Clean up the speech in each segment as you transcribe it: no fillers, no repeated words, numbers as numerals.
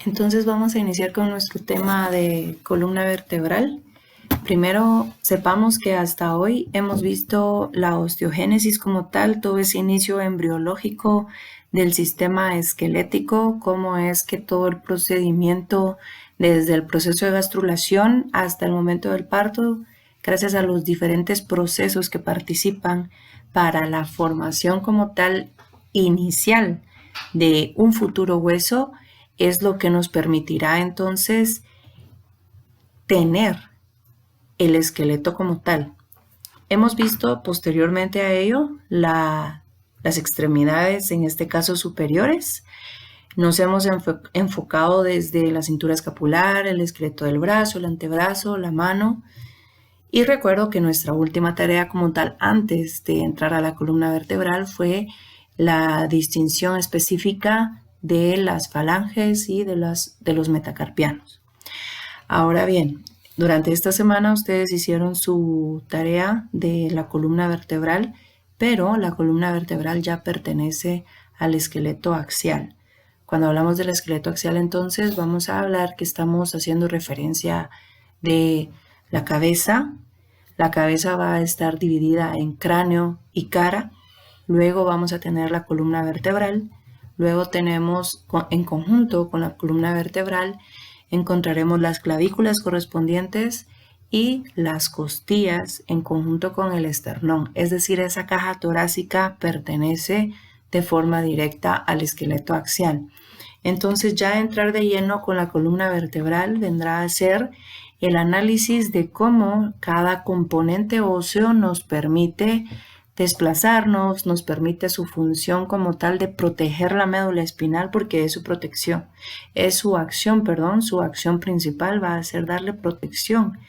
Entonces vamos a iniciar con nuestro tema de columna vertebral. Primero, sepamos que hasta hoy hemos visto la osteogénesis como tal, todo ese inicio embriológico del sistema esquelético, cómo es que todo el procedimiento desde el proceso de gastrulación hasta el momento del parto, gracias a los diferentes procesos que participan para la formación como tal inicial de un futuro hueso, es lo que nos permitirá entonces tener el esqueleto como tal. Hemos visto posteriormente a ello las extremidades, en este caso superiores. Nos hemos enfocado desde la cintura escapular, el esqueleto del brazo, el antebrazo, la mano. Y recuerdo que nuestra última tarea como tal antes de entrar a la columna vertebral fue la distinción específica de las falanges y de los metacarpianos. Ahora bien, durante esta semana ustedes hicieron su tarea de la columna vertebral, pero la columna vertebral ya pertenece al esqueleto axial. Cuando hablamos del esqueleto axial, entonces vamos a hablar que estamos haciendo referencia de la cabeza. La cabeza va a estar dividida en cráneo y cara. Luego vamos a tener la columna vertebral. Luego tenemos en conjunto con la columna vertebral encontraremos las clavículas correspondientes y las costillas en conjunto con el esternón. Es decir, esa caja torácica pertenece de forma directa al esqueleto axial. Entonces ya entrar de lleno con la columna vertebral vendrá a ser el análisis de cómo cada componente óseo nos permite desplazarnos, nos permite su función como tal de proteger la médula espinal, porque es su protección, es su acción principal va a ser darle protección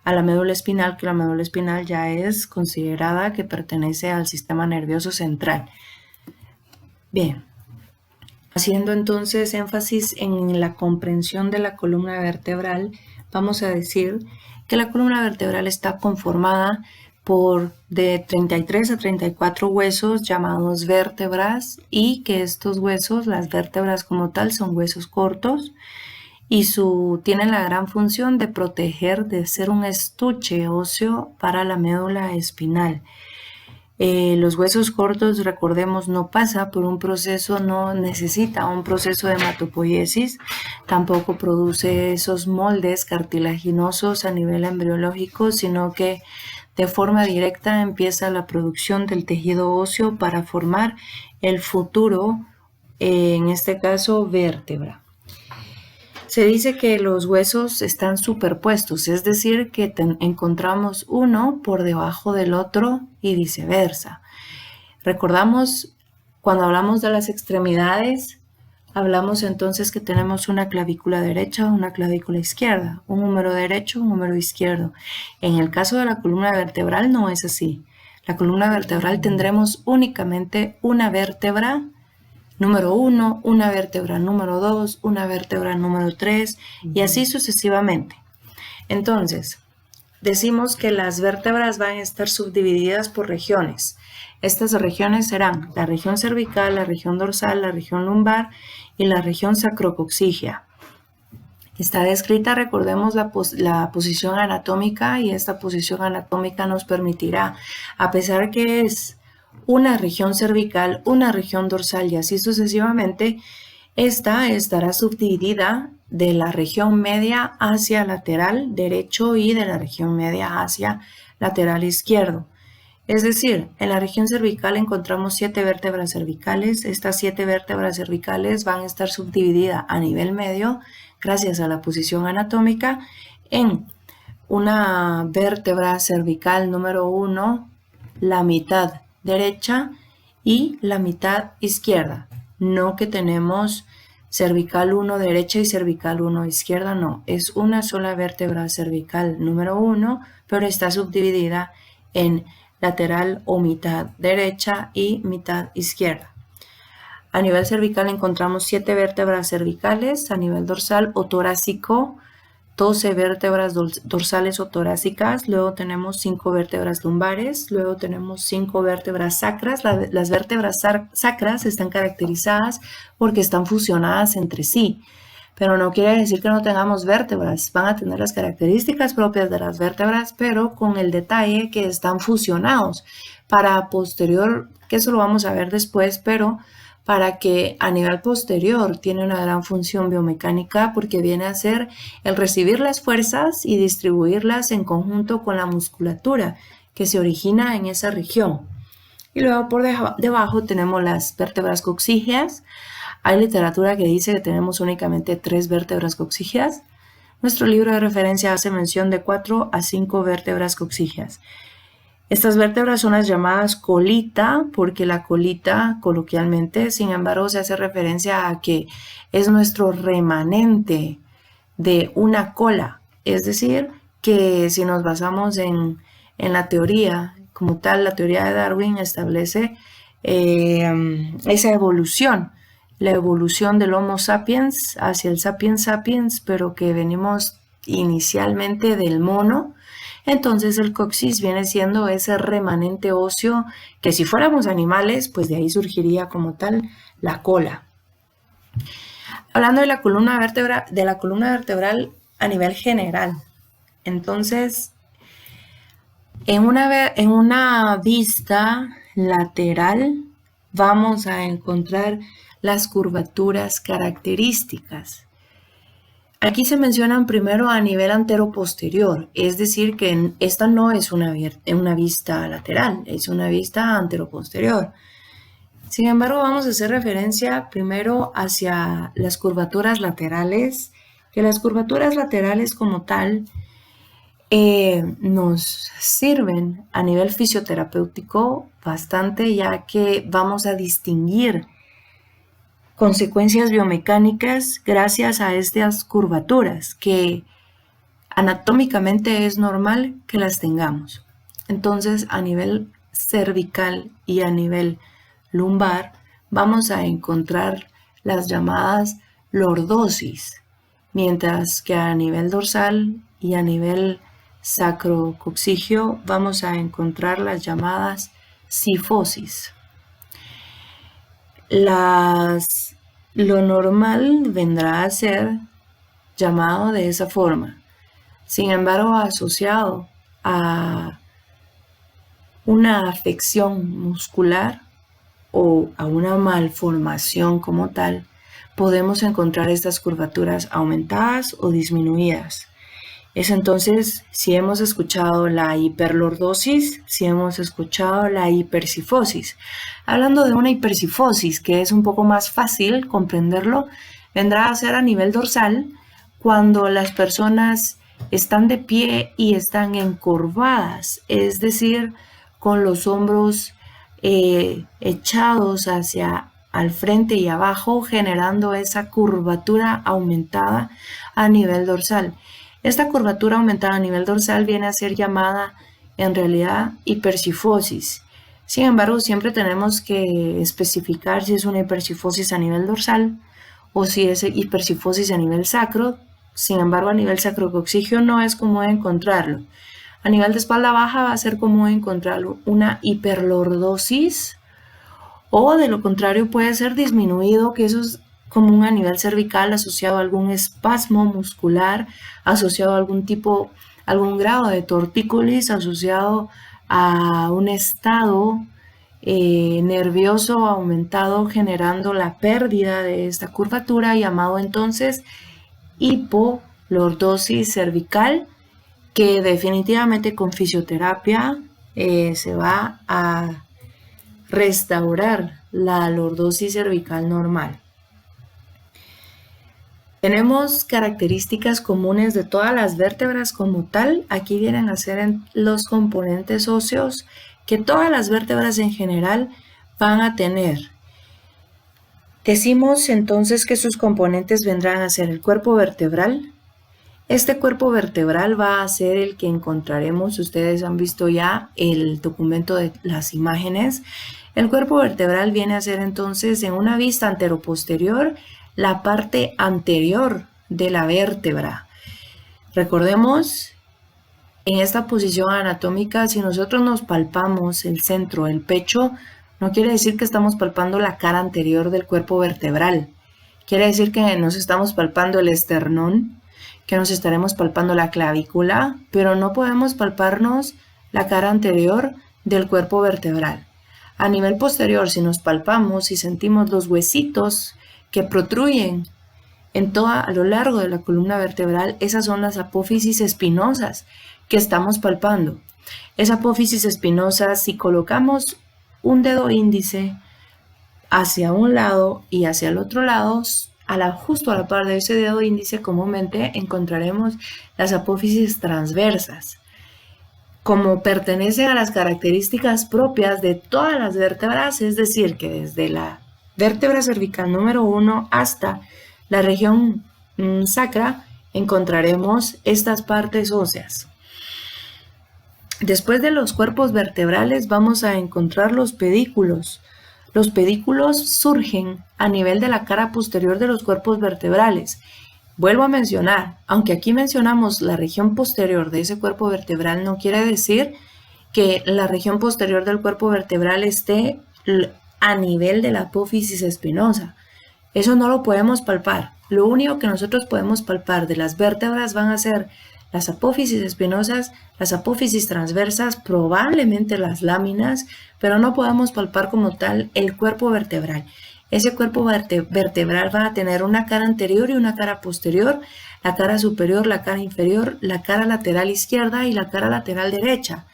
a la médula espinal, que la médula espinal ya es considerada que pertenece al sistema nervioso central. Bien, haciendo entonces énfasis en la comprensión de la columna vertebral, vamos a decir que la columna vertebral está conformada por de 33 a 34 huesos llamados vértebras, y que estos huesos, las vértebras como tal, son huesos cortos y tienen la gran función de proteger, de ser un estuche óseo para la médula espinal. Los huesos cortos, recordemos, no pasa por un proceso, no necesita un proceso de hematopoiesis, tampoco produce esos moldes cartilaginosos a nivel embriológico, sino que de forma directa empieza la producción del tejido óseo para formar el futuro, en este caso, vértebra. Se dice que los huesos están superpuestos, es decir, que encontramos uno por debajo del otro y viceversa. Recordamos, cuando hablamos de las extremidades, hablamos entonces que tenemos una clavícula derecha, una clavícula izquierda, un húmero derecho, un húmero izquierdo. En el caso de la columna vertebral no es así. La columna vertebral tendremos únicamente una vértebra número 1, una vértebra número 2, una vértebra número 3 y así sucesivamente. Entonces, decimos que las vértebras van a estar subdivididas por regiones. Estas regiones serán la región cervical, la región dorsal, la región lumbar y la región sacrocoxígea. Está descrita, recordemos, la posición anatómica, y esta posición anatómica nos permitirá, a pesar que es una región cervical, una región dorsal y así sucesivamente, esta estará subdividida de la región media hacia lateral derecho y de la región media hacia lateral izquierdo. Es decir, en la región cervical encontramos 7 vértebras cervicales. Estas 7 vértebras cervicales van a estar subdivididas a nivel medio, gracias a la posición anatómica, en una vértebra cervical número 1, la mitad derecha y la mitad izquierda. No que tenemos cervical 1 derecha y cervical 1 izquierda, no. Es una sola vértebra cervical número 1, pero está subdividida en lateral o mitad derecha y mitad izquierda. A nivel cervical encontramos 7 vértebras cervicales, a nivel dorsal o torácico 12 vértebras dorsales o torácicas, luego tenemos 5 vértebras lumbares, luego tenemos 5 vértebras sacras. Las vértebras sacras están caracterizadas porque están fusionadas entre sí, pero no quiere decir que no tengamos vértebras. Van a tener las características propias de las vértebras, pero con el detalle que están fusionados para posterior, que eso lo vamos a ver después, pero para que a nivel posterior tiene una gran función biomecánica porque viene a ser el recibir las fuerzas y distribuirlas en conjunto con la musculatura que se origina en esa región. Y luego por debajo tenemos las vértebras coxígeas. Hay literatura que dice que tenemos únicamente 3 vértebras coxígeas. Nuestro libro de referencia hace mención de 4 a 5 vértebras coxígeas. Estas vértebras son las llamadas colita, porque la colita, coloquialmente, sin embargo, se hace referencia a que es nuestro remanente de una cola. Es decir, que si nos basamos en la teoría, como tal, la teoría de Darwin establece esa evolución, la evolución del Homo sapiens hacia el sapiens sapiens, pero que venimos inicialmente del mono. Entonces el coxis viene siendo ese remanente óseo que si fuéramos animales, pues de ahí surgiría como tal la cola. Hablando de la columna vertebral a nivel general. Entonces, en una vista lateral vamos a encontrar las curvaturas características. Aquí se mencionan primero a nivel antero-posterior, es decir que esta no es una vista lateral, es una vista antero-posterior. Sin embargo, vamos a hacer referencia primero hacia las curvaturas laterales, que las curvaturas laterales como tal nos sirven a nivel fisioterapéutico bastante, ya que vamos a distinguir consecuencias biomecánicas gracias a estas curvaturas que anatómicamente es normal que las tengamos. Entonces, a nivel cervical y a nivel lumbar vamos a encontrar las llamadas lordosis, mientras que a nivel dorsal y a nivel sacrocoxígeo vamos a encontrar las llamadas cifosis. Lo normal vendrá a ser llamado de esa forma. Sin embargo, asociado a una afección muscular o a una malformación como tal, podemos encontrar estas curvaturas aumentadas o disminuidas. Es entonces si hemos escuchado la hiperlordosis, si hemos escuchado la hipercifosis. Hablando de una hipercifosis, que es un poco más fácil comprenderlo, vendrá a ser a nivel dorsal cuando las personas están de pie y están encorvadas, es decir, con los hombros echados hacia al frente y abajo, generando esa curvatura aumentada a nivel dorsal. Esta curvatura aumentada a nivel dorsal viene a ser llamada en realidad hipercifosis. Sin embargo, siempre tenemos que especificar si es una hipercifosis a nivel dorsal o si es hipercifosis a nivel sacro. Sin embargo, a nivel sacrocoxígeo no es común encontrarlo. A nivel de espalda baja va a ser común encontrar una hiperlordosis o de lo contrario puede ser disminuido, que eso es común a nivel cervical asociado a algún espasmo muscular, asociado a algún grado de tortícolis, asociado a un estado nervioso aumentado generando la pérdida de esta curvatura, llamado entonces hipolordosis cervical, que definitivamente con fisioterapia se va a restaurar la lordosis cervical normal. Tenemos características comunes de todas las vértebras como tal. Aquí vienen a ser los componentes óseos que todas las vértebras en general van a tener. Decimos entonces que sus componentes vendrán a ser el cuerpo vertebral. Este cuerpo vertebral va a ser el que encontraremos, ustedes han visto ya el documento de las imágenes. El cuerpo vertebral viene a ser entonces en una vista anteroposterior la parte anterior de la vértebra. Recordemos, en esta posición anatómica, si nosotros nos palpamos el centro, el pecho, no quiere decir que estamos palpando la cara anterior del cuerpo vertebral. Quiere decir que nos estamos palpando el esternón, que nos estaremos palpando la clavícula, pero no podemos palparnos la cara anterior del cuerpo vertebral. A nivel posterior, si nos palpamos y sentimos los huesitos que protruyen a lo largo de la columna vertebral, esas son las apófisis espinosas que estamos palpando. Esa apófisis espinosa, si colocamos un dedo índice hacia un lado y hacia el otro lado, justo a la par de ese dedo índice, comúnmente encontraremos las apófisis transversas. Como pertenecen a las características propias de todas las vértebras, es decir, que desde la vértebra cervical número 1 hasta la región sacra, encontraremos estas partes óseas. Después de los cuerpos vertebrales vamos a encontrar los pedículos. Los pedículos surgen a nivel de la cara posterior de los cuerpos vertebrales. Vuelvo a mencionar, aunque aquí mencionamos la región posterior de ese cuerpo vertebral, no quiere decir que la región posterior del cuerpo vertebral esté a nivel de la apófisis espinosa. Eso no lo podemos palpar. Lo único que nosotros podemos palpar de las vértebras van a ser las apófisis espinosas, las apófisis transversas, probablemente las láminas, pero no podemos palpar como tal el cuerpo vertebral. Ese cuerpo vertebral va a tener una cara anterior y una cara posterior, la cara superior, la cara inferior, la cara lateral izquierda y la cara lateral derecha.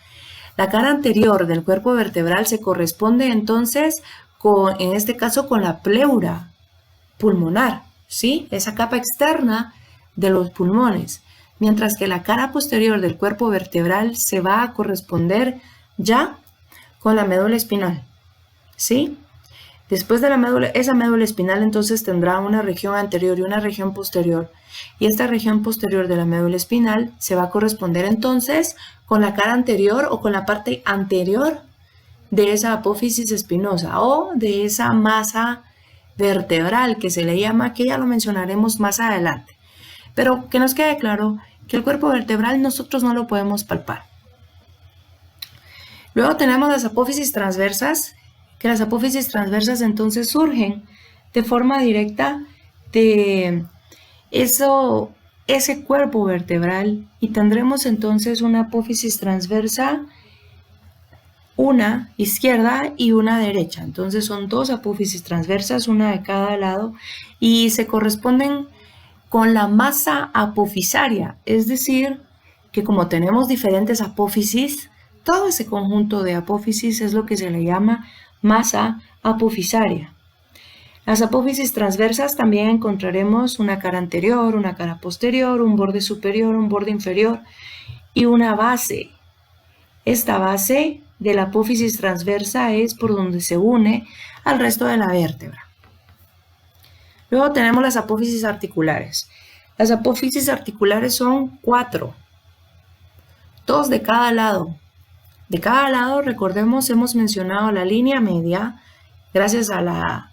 La cara anterior del cuerpo vertebral se corresponde entonces en este caso con la pleura pulmonar, ¿sí? Esa capa externa de los pulmones. Mientras que la cara posterior del cuerpo vertebral se va a corresponder ya con la médula espinal, ¿sí? Después de esa médula espinal entonces tendrá una región anterior y una región posterior. Y esta región posterior de la médula espinal se va a corresponder entonces con la cara anterior o con la parte anterior de esa apófisis espinosa o de esa masa vertebral que se le llama, que ya lo mencionaremos más adelante. Pero que nos quede claro que el cuerpo vertebral nosotros no lo podemos palpar. Luego tenemos las apófisis transversas, que las apófisis transversas entonces surgen de forma directa de ese cuerpo vertebral y tendremos entonces una apófisis transversa, una izquierda y una derecha. Entonces son dos apófisis transversas, una de cada lado, y se corresponden con la masa apofisaria, es decir, que como tenemos diferentes apófisis, todo ese conjunto de apófisis es lo que se le llama masa apofisaria. Las apófisis transversas también encontraremos una cara anterior, una cara posterior, un borde superior, un borde inferior y una base. Esta base de la apófisis transversa es por donde se une al resto de la vértebra. Luego tenemos las apófisis articulares. Las apófisis articulares son 4, 2 de cada lado. De cada lado, recordemos, hemos mencionado la línea media,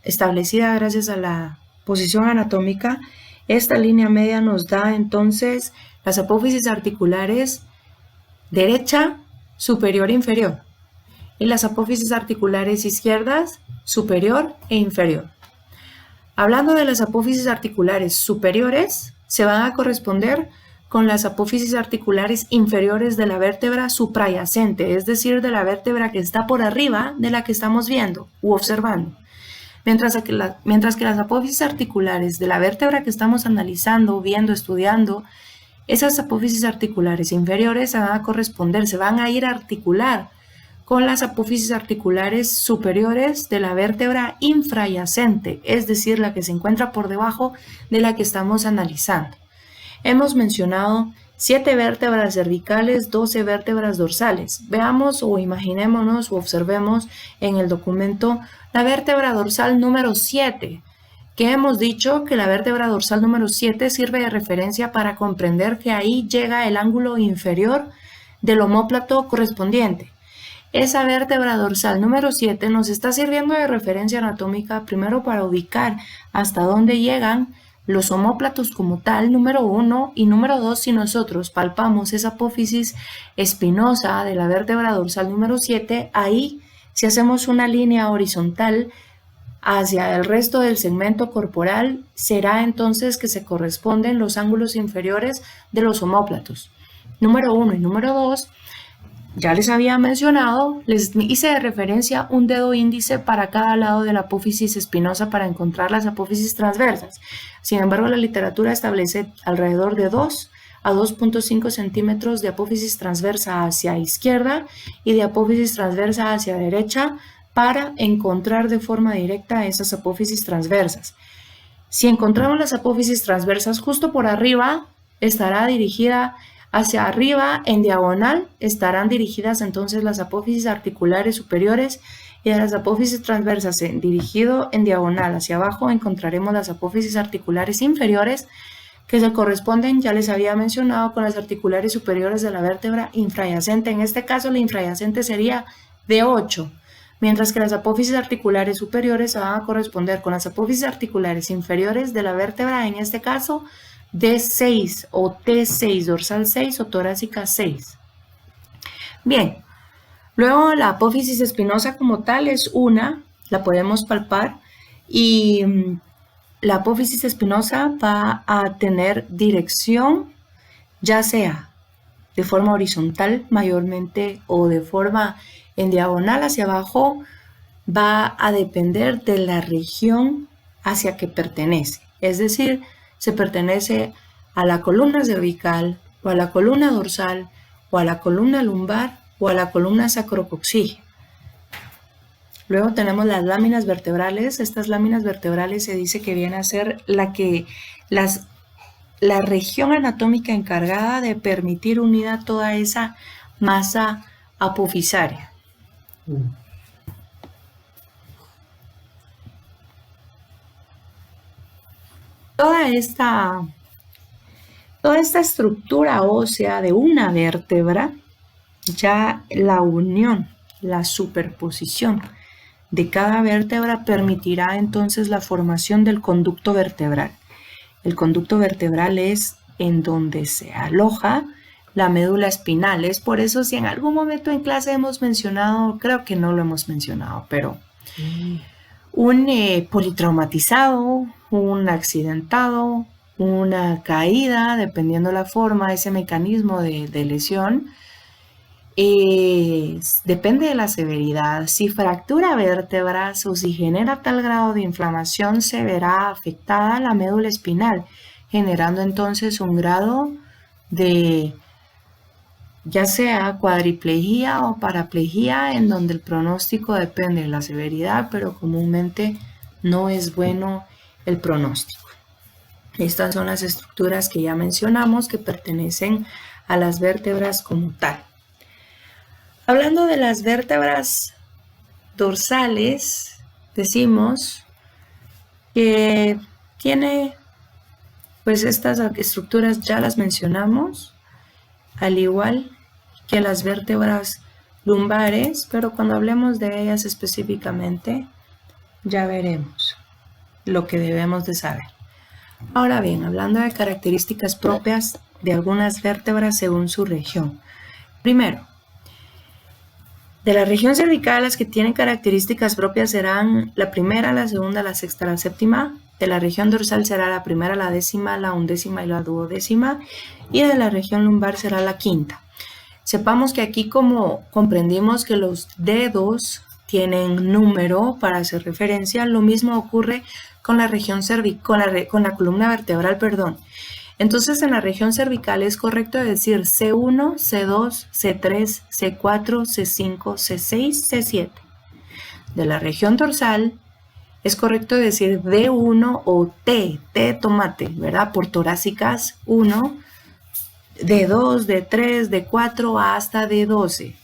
establecida gracias a la posición anatómica. Esta línea media nos da entonces las apófisis articulares derecha, superior e inferior. Y las apófisis articulares izquierdas, superior e inferior. Hablando de las apófisis articulares superiores, se van a corresponder con las apófisis articulares inferiores de la vértebra suprayacente, es decir, de la vértebra que está por arriba de la que estamos viendo u observando. Mientras que las apófisis articulares de la vértebra que estamos analizando, viendo, estudiando, esas apófisis articulares inferiores se van a ir a articular con las apófisis articulares superiores de la vértebra infrayacente, es decir, la que se encuentra por debajo de la que estamos analizando. Hemos mencionado 7 vértebras cervicales, 12 vértebras dorsales. Veamos o imaginémonos o observemos en el documento la vértebra dorsal número 7, que hemos dicho que la vértebra dorsal número 7 sirve de referencia para comprender que ahí llega el ángulo inferior del omóplato correspondiente. Esa vértebra dorsal número 7 nos está sirviendo de referencia anatómica primero para ubicar hasta dónde llegan los omóplatos como tal, número 1, y número 2, si nosotros palpamos esa apófisis espinosa de la vértebra dorsal número 7, ahí si hacemos una línea horizontal hacia el resto del segmento corporal, será entonces que se corresponden los ángulos inferiores de los omóplatos. Número 1 y número 2, ya les había mencionado, les hice de referencia un dedo índice para cada lado de la apófisis espinosa para encontrar las apófisis transversas. Sin embargo, la literatura establece alrededor de 2 a 2.5 centímetros de apófisis transversa hacia izquierda y de apófisis transversa hacia derecha para encontrar de forma directa esas apófisis transversas. Si encontramos las apófisis transversas justo por arriba, estará dirigida hacia arriba en diagonal, estarán dirigidas entonces las apófisis articulares superiores, y de las apófisis transversas dirigido en diagonal hacia abajo encontraremos las apófisis articulares inferiores, que se corresponden, ya les había mencionado, con las articulares superiores de la vértebra infrayacente. En este caso la infrayacente sería de 8, mientras que las apófisis articulares superiores se van a corresponder con las apófisis articulares inferiores de la vértebra, en este caso D6 o T6, dorsal 6 o torácica 6. Bien, luego la apófisis espinosa como tal es una, la podemos palpar, y la apófisis espinosa va a tener dirección, ya sea de forma horizontal mayormente o de forma en diagonal hacia abajo, va a depender de la región hacia que pertenece. Es decir, se pertenece a la columna cervical o a la columna dorsal o a la columna lumbar o a la columna sacrocoxígea. Luego tenemos las láminas vertebrales. Estas láminas vertebrales se dice que viene a ser la región anatómica encargada de permitir unida toda esa masa apofisaria. Toda esta estructura ósea de una vértebra, ya la unión, la superposición de cada vértebra permitirá entonces la formación del conducto vertebral. El conducto vertebral es en donde se aloja la médula espinal. Es por eso, si en algún momento en clase hemos mencionado, creo que no lo hemos mencionado, pero un politraumatizado, un accidentado, una caída, dependiendo la forma, ese mecanismo de lesión, depende de la severidad. Si fractura vértebras o si genera tal grado de inflamación, se verá afectada la médula espinal, generando entonces un grado de ya sea cuadriplegia o paraplegia, en donde el pronóstico depende de la severidad, pero comúnmente no es bueno el pronóstico. Estas son las estructuras que ya mencionamos que pertenecen a las vértebras como tal. Hablando de las vértebras dorsales, decimos que tiene, pues estas estructuras ya las mencionamos, al igual que las vértebras lumbares, pero cuando hablemos de ellas específicamente, ya veremos lo que debemos de saber. Ahora bien, hablando de características propias de algunas vértebras según su región. Primero, de la región cervical, las que tienen características propias serán la primera, la segunda, la sexta, la séptima. De la región dorsal será la primera, la décima, la undécima y la duodécima. Y de la región lumbar será la quinta. Sepamos que aquí, como comprendimos que los dedos tienen número para hacer referencia, lo mismo ocurre con la región cervical, con la columna vertebral, perdón. Entonces, en la región cervical es correcto decir C1, C2, C3, C4, C5, C6, C7. De la región dorsal es correcto decir D1 o T de tomate, ¿verdad? Por torácicas 1, D2, D3, D4 hasta D12.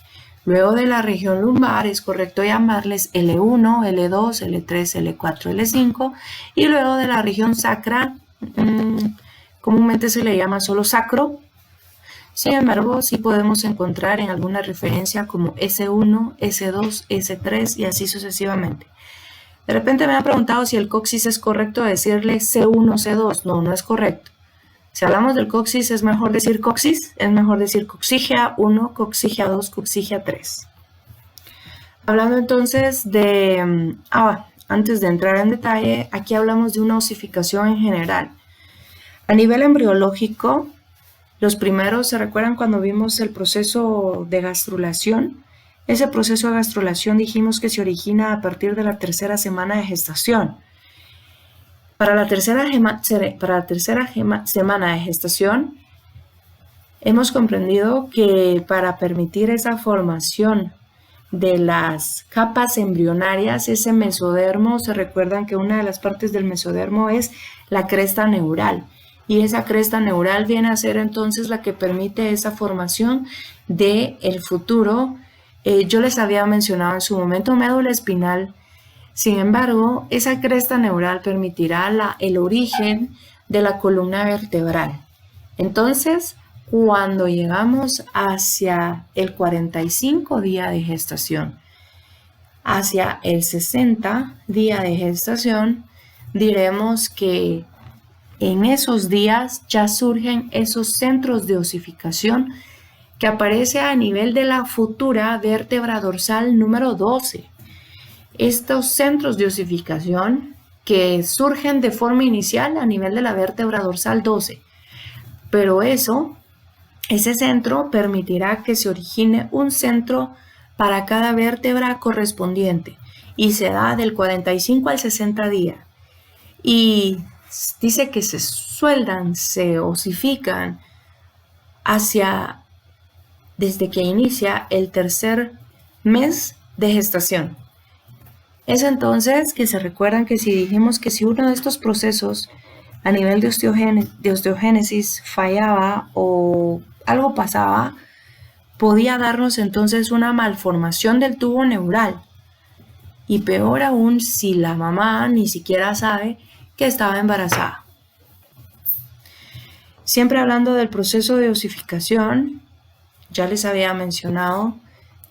Luego de la región lumbar es correcto llamarles L1, L2, L3, L4, L5. Y luego de la región sacra, comúnmente se le llama solo sacro. Sin embargo, sí podemos encontrar en alguna referencia como S1, S2, S3 y así sucesivamente. De repente me han preguntado si el coxis es correcto decirle C1, C2. No, no es correcto. Si hablamos del coxis, es mejor decir coxis, es mejor decir coxigia 1, coxigia 2, coxigia 3. Hablando entonces de... antes de entrar en detalle, aquí hablamos de una osificación en general. A nivel embriológico, los primeros, ¿se recuerdan cuando vimos el proceso de gastrulación? Ese proceso de gastrulación dijimos que se origina a partir de la tercera semana de gestación. Para la tercera semana de gestación, hemos comprendido que para permitir esa formación de las capas embrionarias, ese mesodermo, se recuerdan que una de las partes del mesodermo es la cresta neural. Y esa cresta neural viene a ser entonces la que permite esa formación del futuro. Yo les había mencionado en su momento médula espinal. Sin embargo, esa cresta neural permitirá el origen de la columna vertebral. Entonces, cuando llegamos hacia el 45 día de gestación, hacia el 60 día de gestación, diremos que en esos días ya surgen esos centros de osificación que aparece a nivel de la futura vértebra dorsal número 12. Estos centros de osificación que surgen de forma inicial a nivel de la vértebra dorsal 12, pero ese centro permitirá que se origine un centro para cada vértebra correspondiente y se da del 45 al 60 días. Y dice que se sueldan, se osifican desde que inicia el tercer mes de gestación. Es entonces que se recuerdan que si dijimos que si uno de estos procesos a nivel de osteogénesis fallaba o algo pasaba, podía darnos entonces una malformación del tubo neural. Y peor aún si la mamá ni siquiera sabe que estaba embarazada. Siempre hablando del proceso de osificación, ya les había mencionado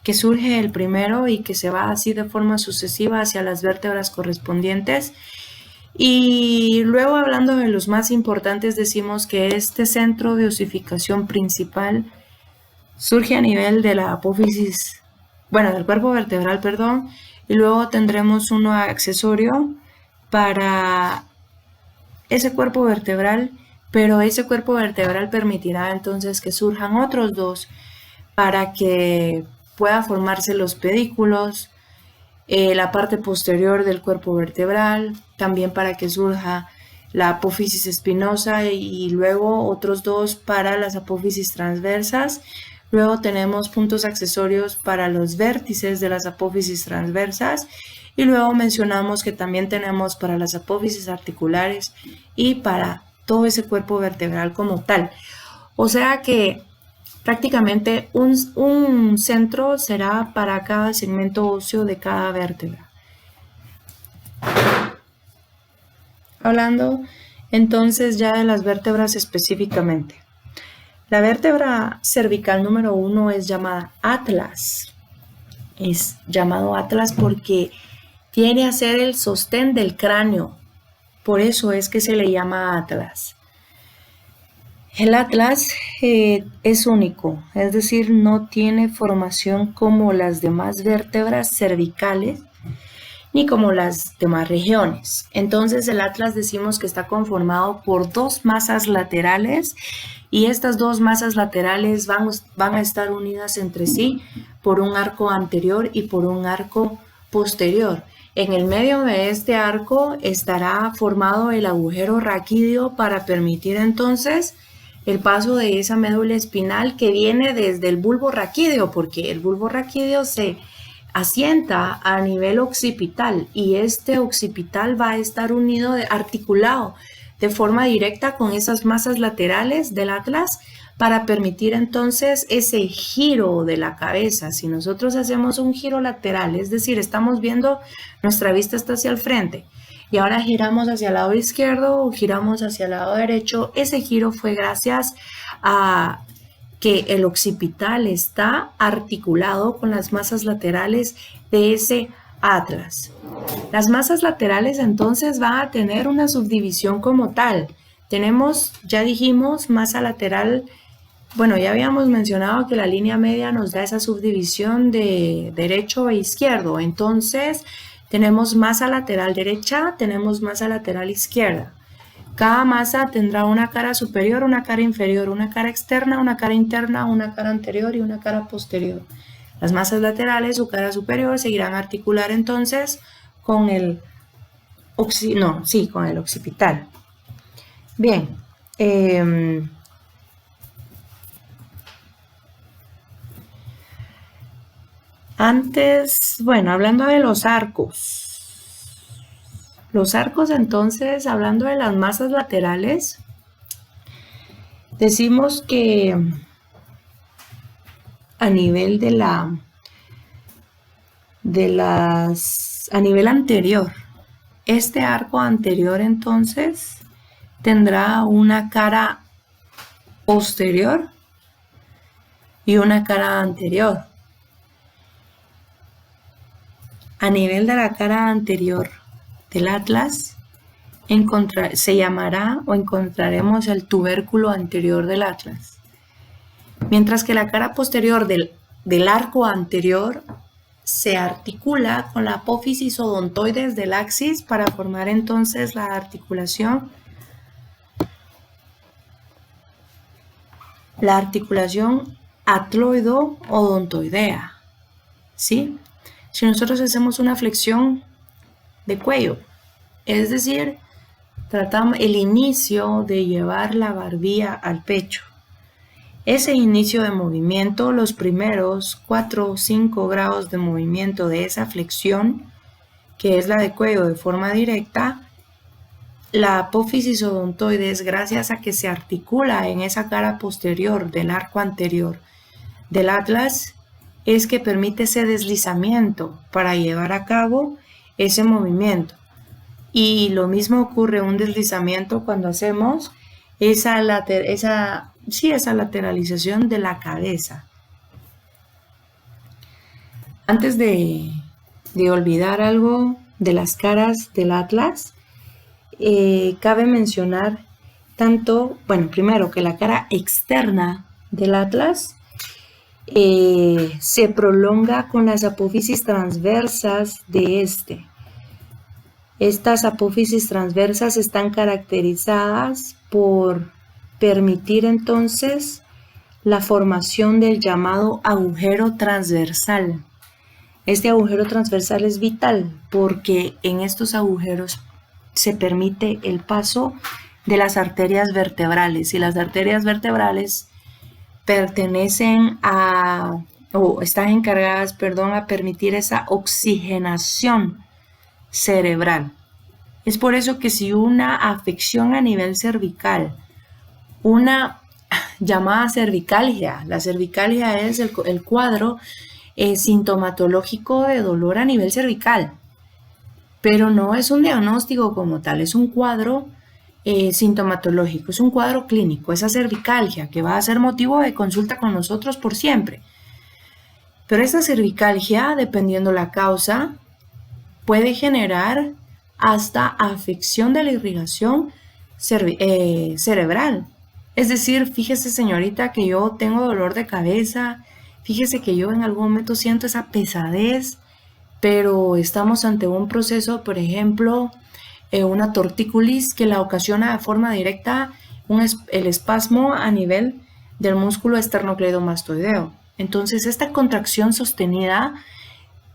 que surge el primero y que se va así de forma sucesiva hacia las vértebras correspondientes. Y luego, hablando de los más importantes, decimos que este centro de osificación principal surge a nivel de la apófisis, del cuerpo vertebral, y luego tendremos uno accesorio para ese cuerpo vertebral, pero ese cuerpo vertebral permitirá entonces que surjan otros dos para que pueda formarse los pedículos, la parte posterior del cuerpo vertebral, también para que surja la apófisis espinosa y luego otros dos para las apófisis transversas. Luego tenemos puntos accesorios para los vértices de las apófisis transversas y luego mencionamos que también tenemos para las apófisis articulares y para todo ese cuerpo vertebral como tal. O sea que prácticamente un centro será para cada segmento óseo de cada vértebra. Hablando entonces ya de las vértebras específicamente. La vértebra cervical número 1 es llamada atlas. Es llamado atlas porque viene a ser el sostén del cráneo. Por eso es que se le llama atlas. El atlas es único, es decir, no tiene formación como las demás vértebras cervicales ni como las demás regiones. Entonces el atlas decimos que está conformado por dos masas laterales y estas dos masas laterales van a estar unidas entre sí por un arco anterior y por un arco posterior. En el medio de este arco estará formado el agujero raquídeo para permitir entonces el paso de esa médula espinal que viene desde el bulbo raquídeo, porque el bulbo raquídeo se asienta a nivel occipital y este occipital va a estar articulado de forma directa con esas masas laterales del atlas para permitir entonces ese giro de la cabeza. Si nosotros hacemos un giro lateral, es decir, estamos viendo, nuestra vista está hacia el frente y ahora giramos hacia el lado izquierdo o giramos hacia el lado derecho, ese giro fue gracias a que el occipital está articulado con las masas laterales de ese atlas. Las masas laterales entonces van a tener una subdivisión como tal. Tenemos, ya dijimos, masa lateral, ya habíamos mencionado que la línea media nos da esa subdivisión de derecho e izquierdo. Entonces Tenemos masa lateral derecha, tenemos masa lateral izquierda. Cada masa tendrá una cara superior, una cara inferior, una cara externa, una cara interna, una cara anterior y una cara posterior. Las masas laterales, su cara superior, seguirán articular entonces con el occipital. Bien. Hablando de los arcos. Los arcos, entonces, hablando de las masas laterales, decimos que a nivel a nivel anterior, este arco anterior, entonces, tendrá una cara posterior y una cara anterior. A nivel de la cara anterior del atlas, se llamará o encontraremos el tubérculo anterior del atlas. Mientras que la cara posterior del arco anterior se articula con la apófisis odontoides del axis para formar entonces la articulación atloido-odontoidea. ¿Sí? Si nosotros hacemos una flexión de cuello, es decir, tratamos el inicio de llevar la barbilla al pecho. Ese inicio de movimiento, los primeros 4 o 5 grados de movimiento de esa flexión, que es la de cuello de forma directa, la apófisis odontoides, gracias a que se articula en esa cara posterior del arco anterior del atlas, es que permite ese deslizamiento para llevar a cabo ese movimiento. Y lo mismo ocurre un deslizamiento cuando hacemos esa lateralización de la cabeza. Antes de olvidar algo de las caras del atlas, cabe mencionar primero que la cara externa del atlas se prolonga con las apófisis transversas de este. Estas apófisis transversas están caracterizadas por permitir entonces la formación del llamado agujero transversal. Este agujero transversal es vital porque en estos agujeros se permite el paso de las arterias vertebrales, y las arterias vertebrales están encargadas, a permitir esa oxigenación cerebral. Es por eso que si una afección a nivel cervical, una llamada cervicalgia, la cervicalgia es el cuadro sintomatológico de dolor a nivel cervical, pero no es un diagnóstico como tal, es un cuadro sintomatológico, es un cuadro clínico, esa cervicalgia que va a ser motivo de consulta con nosotros por siempre. Pero esta cervicalgia, dependiendo la causa, puede generar hasta afección de la irrigación cerebral. Es decir, fíjese, señorita, que yo tengo dolor de cabeza, fíjese que yo en algún momento siento esa pesadez, pero estamos ante un proceso, por ejemplo, una tortícolis que la ocasiona de forma directa el espasmo a nivel del músculo esternocleidomastoideo. Entonces, esta contracción sostenida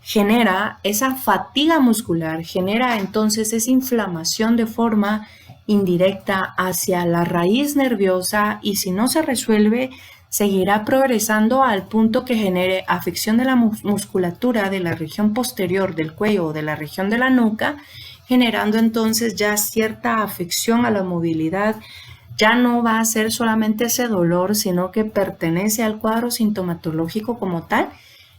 genera esa fatiga muscular, genera entonces esa inflamación de forma indirecta hacia la raíz nerviosa, y si no se resuelve, seguirá progresando al punto que genere afección de la musculatura de la región posterior del cuello o de la región de la nuca, generando entonces ya cierta afección a la movilidad. Ya no va a ser solamente ese dolor, sino que pertenece al cuadro sintomatológico como tal,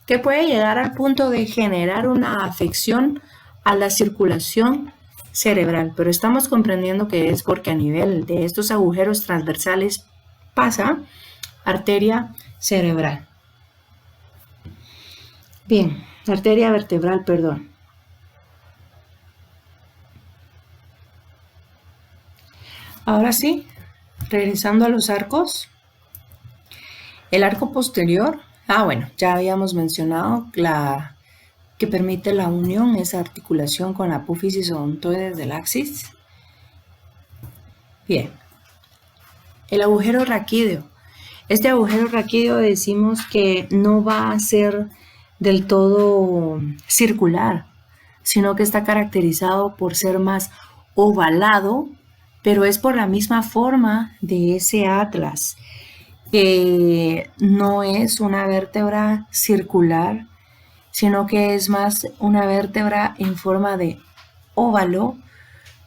que puede llegar al punto de generar una afección a la circulación cerebral. Pero estamos comprendiendo que es porque a nivel de estos agujeros transversales pasa arteria cerebral. Bien, arteria vertebral, perdón. Ahora sí, regresando a los arcos. El arco posterior, ya habíamos mencionado que permite la unión, esa articulación con la apófisis odontoides del axis. Bien, el agujero raquídeo. Este agujero raquídeo decimos que no va a ser del todo circular, sino que está caracterizado por ser más ovalado, pero es por la misma forma de ese atlas, que no es una vértebra circular, sino que es más una vértebra en forma de óvalo,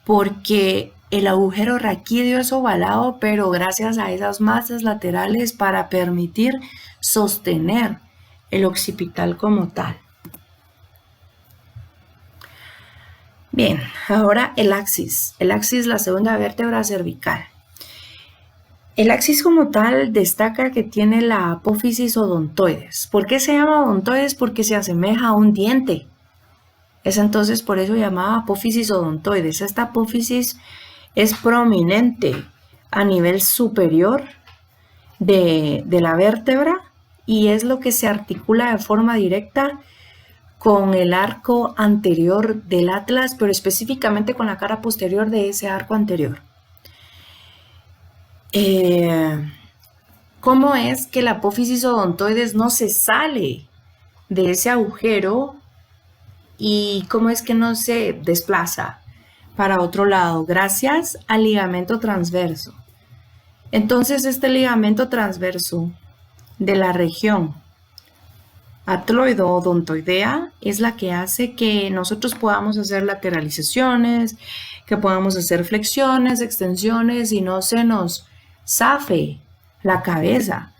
porque el agujero raquídeo es ovalado, pero gracias a esas masas laterales para permitir sostener el occipital como tal. Bien, ahora el axis. El axis, la segunda vértebra cervical. El axis como tal destaca que tiene la apófisis odontoides. ¿Por qué se llama odontoides? Porque se asemeja a un diente. Es entonces por eso llamada apófisis odontoides. Esta apófisis es prominente a nivel superior de la vértebra y es lo que se articula de forma directa con el arco anterior del atlas, pero específicamente con la cara posterior de ese arco anterior. ¿Cómo es que la apófisis odontoides no se sale de ese agujero y cómo es que no se desplaza para otro lado? Gracias al ligamento transverso. Entonces, este ligamento transverso de la región atloido-odontoidea es la que hace que nosotros podamos hacer lateralizaciones, que podamos hacer flexiones, extensiones y no se nos zafe la cabeza.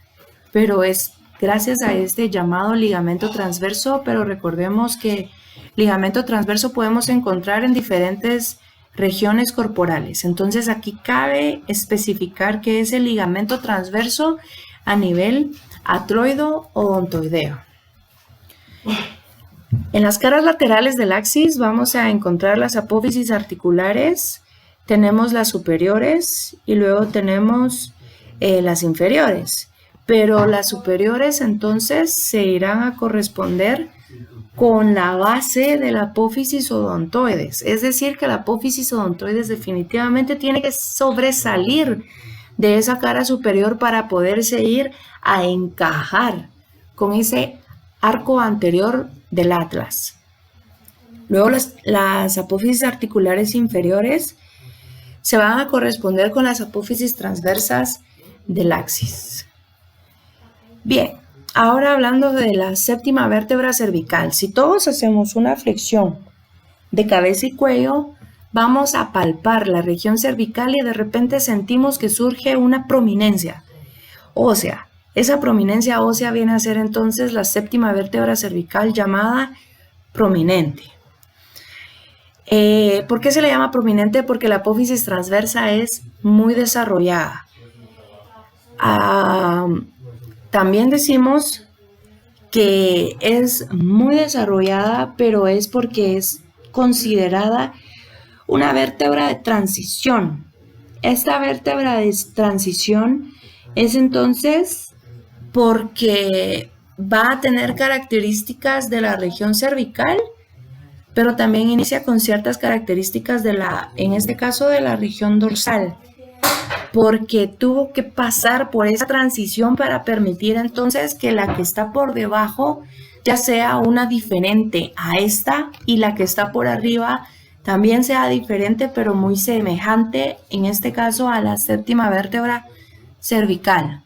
Pero es gracias a este llamado ligamento transverso, pero recordemos que ligamento transverso podemos encontrar en diferentes regiones corporales. Entonces aquí cabe especificar que es el ligamento transverso a nivel atloido-odontoideo. En las caras laterales del axis vamos a encontrar las apófisis articulares, tenemos las superiores y luego tenemos las inferiores, pero las superiores entonces se irán a corresponder con la base de la apófisis odontoides, es decir que la apófisis odontoides definitivamente tiene que sobresalir de esa cara superior para poderse ir a encajar con ese arco anterior del atlas. Luego las apófisis articulares inferiores se van a corresponder con las apófisis transversas del axis. Bien, ahora hablando de la séptima vértebra cervical, si todos hacemos una flexión de cabeza y cuello, vamos a palpar la región cervical y de repente sentimos que surge una prominencia ósea. Esa prominencia ósea viene a ser entonces la séptima vértebra cervical llamada prominente. ¿Por qué se le llama prominente? Porque la apófisis transversa es muy desarrollada. También decimos que es muy desarrollada, pero es porque es considerada una vértebra de transición. Esta vértebra de transición es entonces porque va a tener características de la región cervical, pero también inicia con ciertas características en este caso de la región dorsal, porque tuvo que pasar por esa transición para permitir entonces que la que está por debajo ya sea una diferente a esta y la que está por arriba también sea diferente, pero muy semejante, en este caso a la séptima vértebra cervical.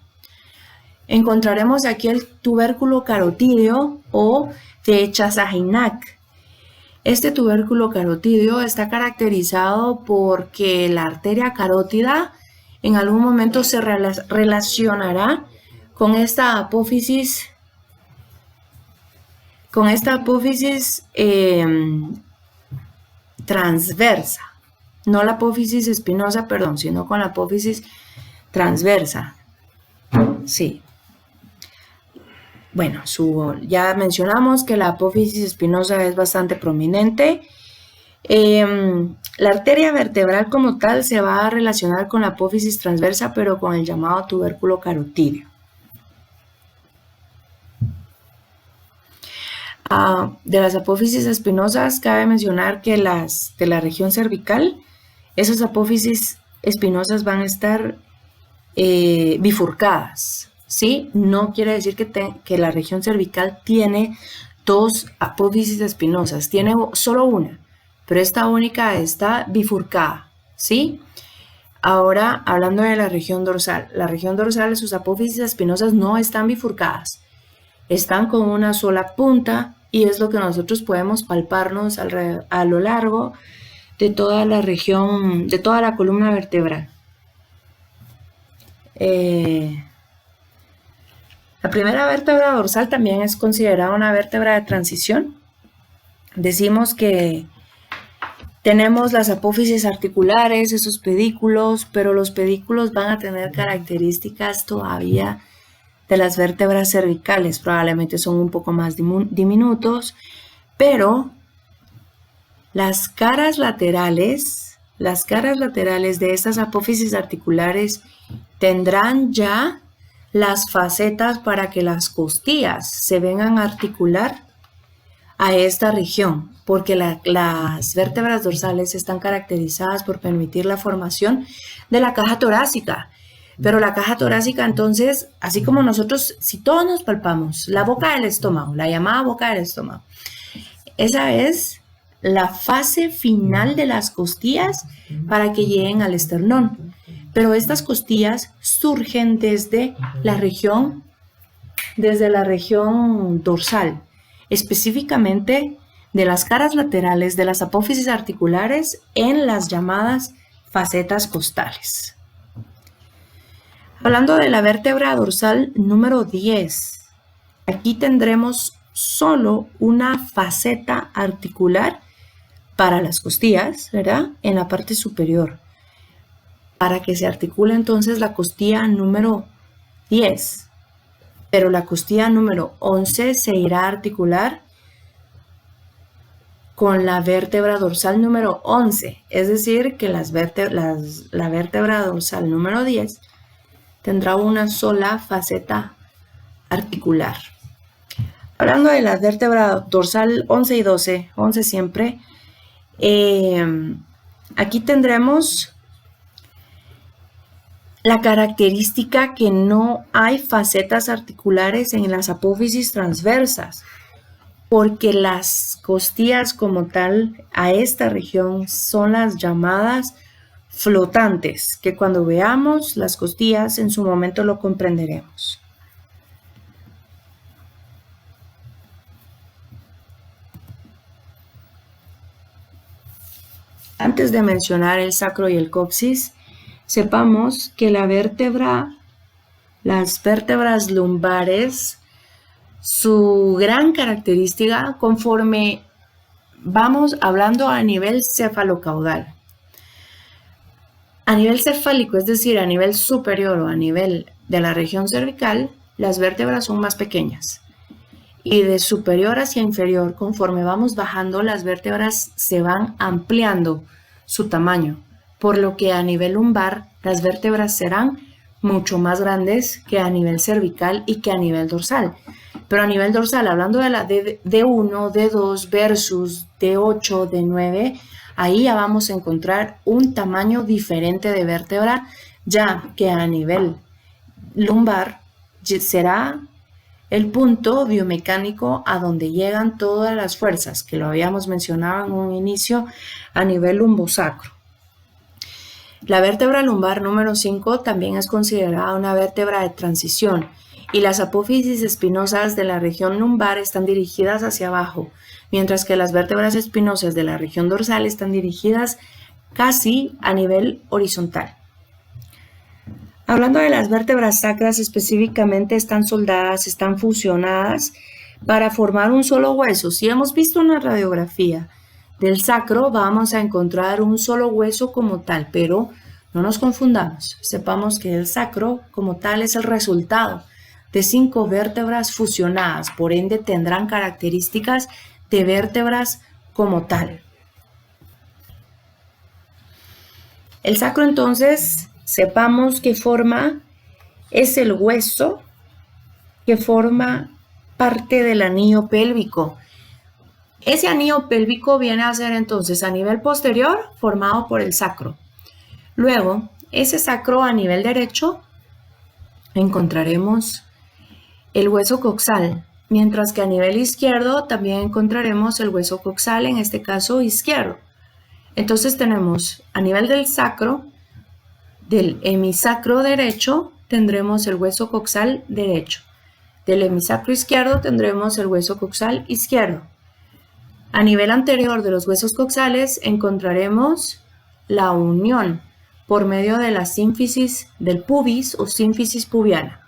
Encontraremos aquí el tubérculo carotídeo o Tehechazahinac. Este tubérculo carotídeo está caracterizado porque la arteria carótida en algún momento se relacionará con esta apófisis transversa, no la apófisis espinosa, perdón, sino con la apófisis transversa. Sí. Bueno, ya mencionamos que la apófisis espinosa es bastante prominente. La arteria vertebral como tal se va a relacionar con la apófisis transversa, pero con el llamado tubérculo carotídeo. De las apófisis espinosas, cabe mencionar que las de la región cervical, esas apófisis espinosas van a estar bifurcadas, ¿sí? No quiere decir que la región cervical tiene dos apófisis espinosas, tiene solo una, pero esta única está bifurcada, ¿sí? Ahora, hablando de la región dorsal, sus apófisis espinosas no están bifurcadas, están con una sola punta y es lo que nosotros podemos palparnos a lo largo de toda la región, de toda la columna vertebral. La primera vértebra dorsal también es considerada una vértebra de transición. Decimos que tenemos las apófisis articulares, esos pedículos, pero los pedículos van a tener características todavía de las vértebras cervicales. Probablemente son un poco más diminutos, pero las caras laterales de estas apófisis articulares tendrán ya las facetas para que las costillas se vengan a articular a esta región, porque las vértebras dorsales están caracterizadas por permitir la formación de la caja torácica. Pero la caja torácica, entonces, así como nosotros, si todos nos palpamos la boca del estómago, la llamada boca del estómago, esa es la fase final de las costillas para que lleguen al esternón. Pero estas costillas surgen desde la región dorsal, específicamente de las caras laterales de las apófisis articulares en las llamadas facetas costales. Hablando de la vértebra dorsal número 10, aquí tendremos solo una faceta articular para las costillas, ¿verdad? En la parte superior. Para que se articule entonces la costilla número 10. Pero la costilla número 11 se irá a articular con la vértebra dorsal número 11. Es decir, que la vértebra dorsal número 10 tendrá una sola faceta articular. Hablando de la vértebra dorsal 11 y 12, 11 siempre, aquí tendremos la característica que no hay facetas articulares en las apófisis transversas, porque las costillas como tal a esta región son las llamadas flotantes, que cuando veamos las costillas en su momento lo comprenderemos. Antes de mencionar el sacro y el coxis, sepamos que las vértebras lumbares, su gran característica conforme vamos hablando a nivel cefalocaudal. A nivel cefálico, es decir, a nivel superior o a nivel de la región cervical, las vértebras son más pequeñas. Y de superior hacia inferior, conforme vamos bajando, las vértebras se van ampliando su tamaño, por lo que a nivel lumbar las vértebras serán mucho más grandes que a nivel cervical y que a nivel dorsal. Pero a nivel dorsal, hablando de la D1, D2 versus D8, D9, ahí ya vamos a encontrar un tamaño diferente de vértebra, ya que a nivel lumbar será el punto biomecánico a donde llegan todas las fuerzas, que lo habíamos mencionado en un inicio a nivel lumbosacro. La vértebra lumbar número 5 también es considerada una vértebra de transición y las apófisis espinosas de la región lumbar están dirigidas hacia abajo, mientras que las vértebras espinosas de la región dorsal están dirigidas casi a nivel horizontal. Hablando de las vértebras sacras específicamente, están soldadas, están fusionadas para formar un solo hueso. Si hemos visto una radiografía del sacro, vamos a encontrar un solo hueso como tal, pero no nos confundamos. Sepamos que el sacro como tal es el resultado de 5 vértebras fusionadas, por ende tendrán características de vértebras como tal. El sacro entonces, sepamos que es el hueso que forma parte del anillo pélvico Ese anillo pélvico viene a ser entonces a nivel posterior formado por el sacro. Luego, ese sacro a nivel derecho encontraremos el hueso coxal, mientras que a nivel izquierdo también encontraremos el hueso coxal, en este caso izquierdo. Entonces tenemos a nivel del sacro, del hemisacro derecho, tendremos el hueso coxal derecho. Del hemisacro izquierdo tendremos el hueso coxal izquierdo. A nivel anterior de los huesos coxales encontraremos la unión por medio de la sínfisis del pubis o sínfisis pubiana,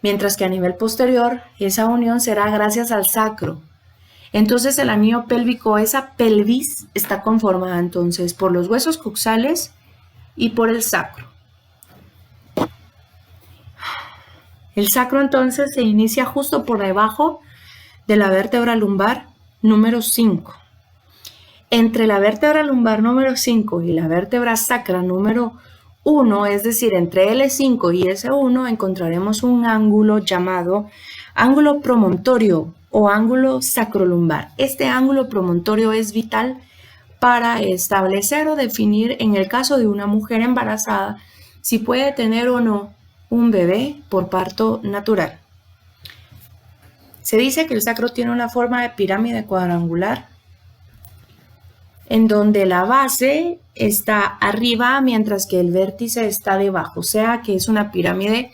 mientras que a nivel posterior esa unión será gracias al sacro. Entonces el anillo pélvico, esa pelvis, está conformada entonces por los huesos coxales y por el sacro. El sacro entonces se inicia justo por debajo de la vértebra lumbar número 5. Entre la vértebra lumbar número 5 y la vértebra sacra número 1, es decir, entre L5 y S1, encontraremos un ángulo llamado ángulo promontorio o ángulo sacrolumbar. Este ángulo promontorio es vital para establecer o definir, en el caso de una mujer embarazada, si puede tener o no un bebé por parto natural. Se dice que el sacro tiene una forma de pirámide cuadrangular, en donde la base está arriba mientras que el vértice está debajo, o sea que es una pirámide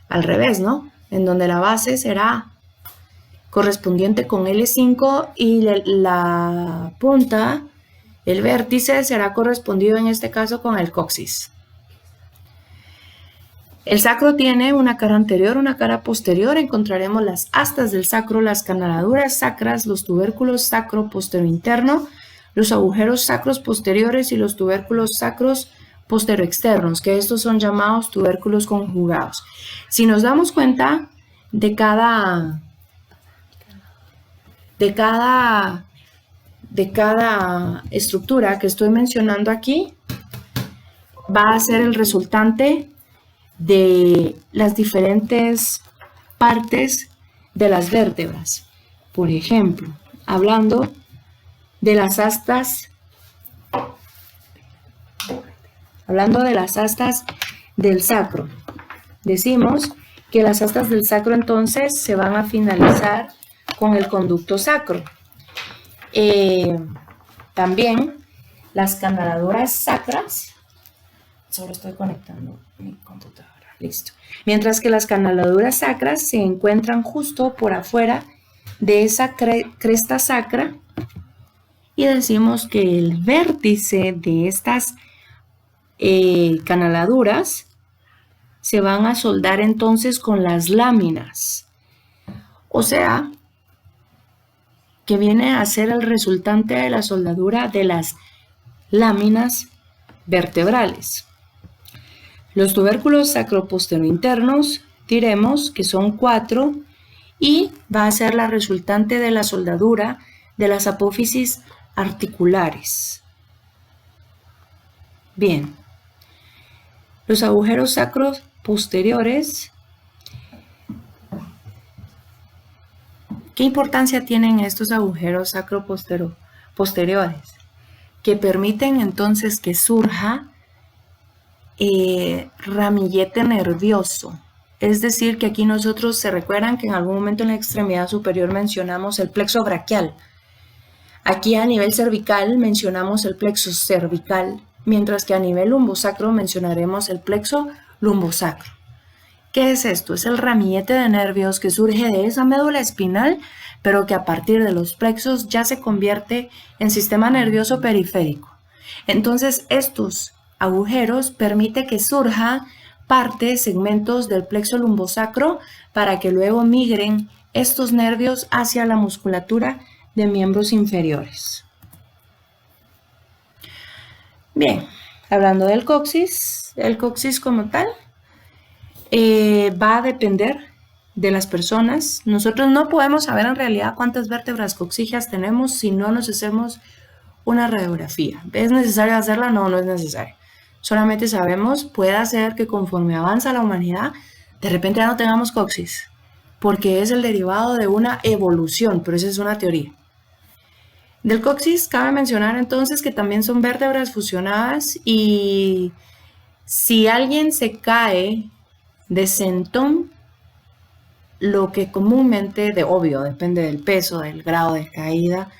al revés, ¿no? En donde la base será correspondiente con L5 y la punta, el vértice, será correspondido en este caso con el coxis. El sacro tiene una cara anterior, una cara posterior. Encontraremos las astas del sacro, las canaladuras sacras, los tubérculos sacro posterointerno, los agujeros sacros posteriores y los tubérculos sacros posteroexternos, que estos son llamados tubérculos conjugados. Si nos damos cuenta de cada estructura que estoy mencionando aquí, va a ser el resultante de las diferentes partes de las vértebras. Por ejemplo, hablando de las astas, del sacro, decimos que las astas del sacro entonces se van a finalizar con el conducto sacro. También las canaladuras sacras, solo estoy conectando mi computadora, listo. Mientras que las canaladuras sacras se encuentran justo por afuera de esa cresta sacra, y decimos que el vértice de estas canaladuras se van a soldar entonces con las láminas, o sea que viene a ser el resultante de la soldadura de las láminas vertebrales. Los tubérculos sacroposterointernos diremos que son 4 y va a ser la resultante de la soldadura de las apófisis articulares. Bien, los agujeros sacros posteriores, ¿qué importancia tienen estos agujeros sacroposteriores? Que permiten entonces que surja ramillete nervioso. Es decir, que aquí nosotros se recuerdan que en algún momento en la extremidad superior mencionamos el plexo braquial. Aquí a nivel cervical mencionamos el plexo cervical, mientras que a nivel lumbosacro mencionaremos el plexo lumbosacro. ¿Qué es esto? Es el ramillete de nervios que surge de esa médula espinal, pero que a partir de los plexos ya se convierte en sistema nervioso periférico. Entonces, estos agujeros permiten que surja segmentos del plexo lumbosacro para que luego migren estos nervios hacia la musculatura de miembros inferiores. Bien, hablando del coxis, el coxis como tal va a depender de las personas. Nosotros no podemos saber en realidad cuántas vértebras coxígeas tenemos si no nos hacemos una radiografía. ¿Es necesario hacerla? No, no es necesario. Solamente sabemos, puede ser que conforme avanza la humanidad, de repente ya no tengamos coxis, porque es el derivado de una evolución, pero esa es una teoría. Del coxis cabe mencionar entonces que también son vértebras fusionadas y si alguien se cae de sentón, lo que comúnmente, obvio, depende del peso, del grado de caída,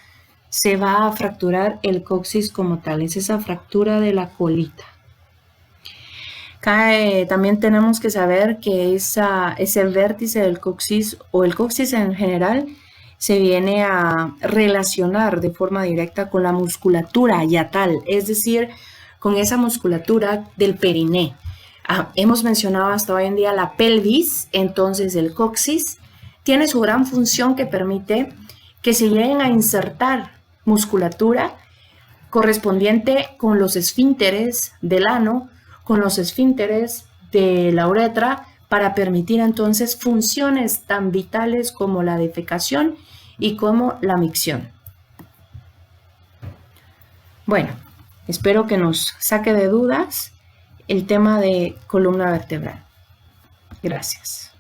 se va a fracturar el coxis como tal, es esa fractura de la colita. También tenemos que saber que ese vértice del coxis o el coxis en general se viene a relacionar de forma directa con la musculatura yatal, es decir, con esa musculatura del periné. Hemos mencionado hasta hoy en día la pelvis, entonces el coxis tiene su gran función que permite que se lleguen a insertar musculatura correspondiente con los esfínteres del ano, con los esfínteres de la uretra, para permitir entonces funciones tan vitales como la defecación y como la micción. Bueno, espero que nos saque de dudas el tema de columna vertebral. Gracias.